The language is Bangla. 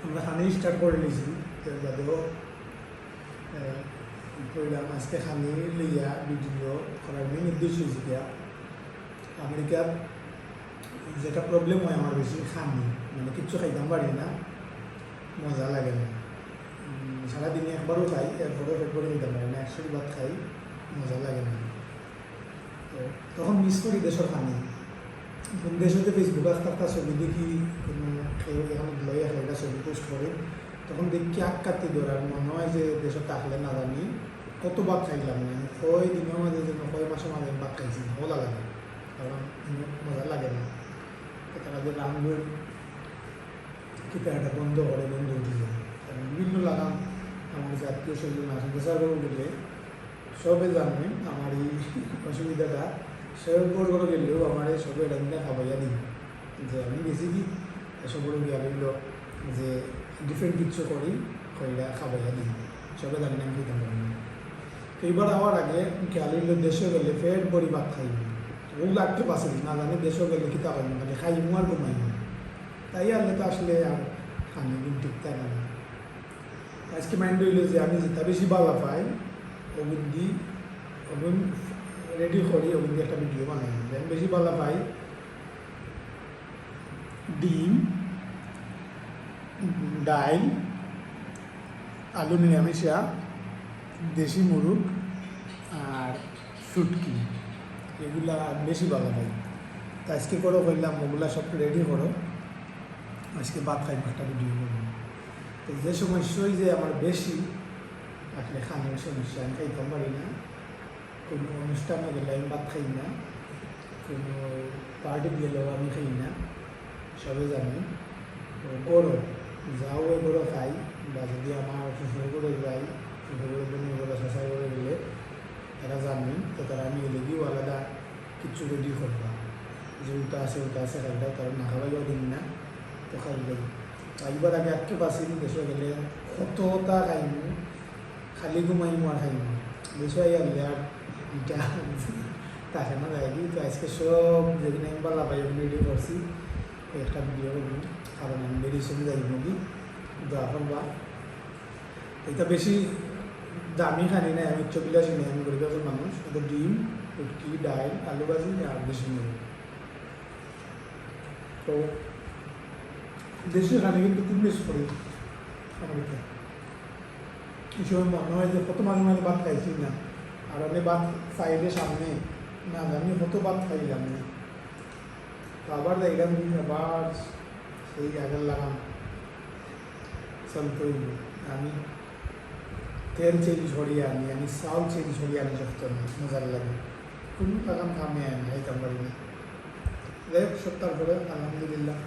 আমরা খানি স্টার্ট করে নিয়েছি এর বাদেও কইলাম আজকে খানি লইয়া ভিডিও করার মেন উদ্দেশ্য হয়েছে গিয়া আমেরিকার যেটা প্রবলেম হয় আমার বেশি খানি মানে কিচ্ছু খাইতাম পারি না, মজা লাগে না। সারাদিনে একবারও খাই, এরপরেও পেট ভরে খেতে পারি না, 100 ভাত খাই, মজা লাগে না। তো তখন মিস করি দেশের খানি। কোন দেশতে ফেসবুকে একটা ছবি দেখি কোনো খেয়ে এখন লইয়া একটা ছবি পোস্ট করে, তখন দেখি আগ কাটতে ধরার মনে হয় যে দেশে থাকলে না জানি কত ভাত খাইলাম না, কয় দিনের মাঝে যেন কয় মাসের মাঝে ভাত খাইছি, ভালো লাগে, কারণ মজা লাগে না। তারা যে রান্নার কিতাটা বন্ধ করে বন্ধ উঠে যায়, কারণ বিভিন্ন লাগাম আমার যে আত্মীয় স্বজন আছে দেশার গেলে সবে জানবে আমার এই অসুবিধাটা। সব বড় গেলেও আমার এই সবে এটা কিনা খাবাইয়া দিই যে আমি বেশি কি এসব বড় গিয়া বলল যে ডিফারেন্ট কিছু করি কইরা খাবাইয়া দিই, সবে জানি আমি খেতে পারি না। তো এইবার আমার আগে খেয়ালিল দেশে গেলে ফের বড়ি ভাত খাইব, ও লাগতে পারছে না জানি দেশে গেলে কিতা পাইব মানে খাইমু আর ঘুমাইব, তাই আনলে তো আসলে আর খানি দিন ঠিক থাকে না। আজকে মাইন্ড হইল যে আমি যেটা বেশি ভালো পাই ওগুন দি ওগুন রেডি করি, ওগুন দিয়ে একটা ভিডিও বানাই। আমি বেশি ভালো পাই ডিম, ডাইল, আলু নিরামিষা, দেশি মুরগ আর শুটকি, এগুলা বেশি ভালো পাই। তো আজকে করো করলাম ওগুলা সব রেডি করো, আজকে ভাত খাই একটা ভিডিও করবো। তো যে সমস্যাই যে আমার বেশি আসলে খানের সমস্যা, আমি খাইতে পারি না, কোনো অনুষ্ঠানে গেলে আমি ভাত খাই না, কোনো পার্টি গেলেও আমি খাই না, সবে জানি। তো গরো যাও ওই গরো খাই, বা যদি আমার শ্বশুর করে যাই, শ্বশুর করে বোনের করে শ্বশুর করে গেলে তারা জানবেন, তো তারা আমি গেলে গিয়েও আলাদা কিচ্ছু রেডি করবা, যে ওটা আছে খাইবা, তারা না খাওয়াইও দিন না, তো খাইবাই। খাইবার আগে একটু বাসি দেশে গেলে কতটা খাইমু, খালি ঘুমাইমু আর খাইমু, দেশে আইলে আর এটা তাকে না যাইবি। তো আজকে সব যেদিন আমি পালা পাই রেডি করছি, একটা ভিডিও করবি, কারণ আমি বেরিয়েছি যাই মুভি দেওয়া করবা। এটা বেশি দামি খানি না, আমি চবিলাসী নেই, আমি গরিব মানুষ। এটা ডিম, উটকি, ডাইল, আলু ভাজি আর বেশি মুড়ি। তো দেশীয় খানি কিন্তু খুব মিস করি আমাকে। এই সময় মনে হয় যে কত মাঝে মাঝে ভাত খাইছি না, আর আমি ভাত চাইলে সামনে না জানি কত ভাত খাইলাম না। তো আবার দেখলাম আবার সেই আগের লাগাম চলতে হইল। আমি তেল চেঞ্জ ছড়িয়ে আনি, আমি চাউল চেঞ্জ ছড়িয়ে আনি, যত মজার লাগে, কোনো লাগাম খামে আনি খাইতাম পারি না। যাই হোক, সপ্তাহ করে আলহামদুলিল্লাহ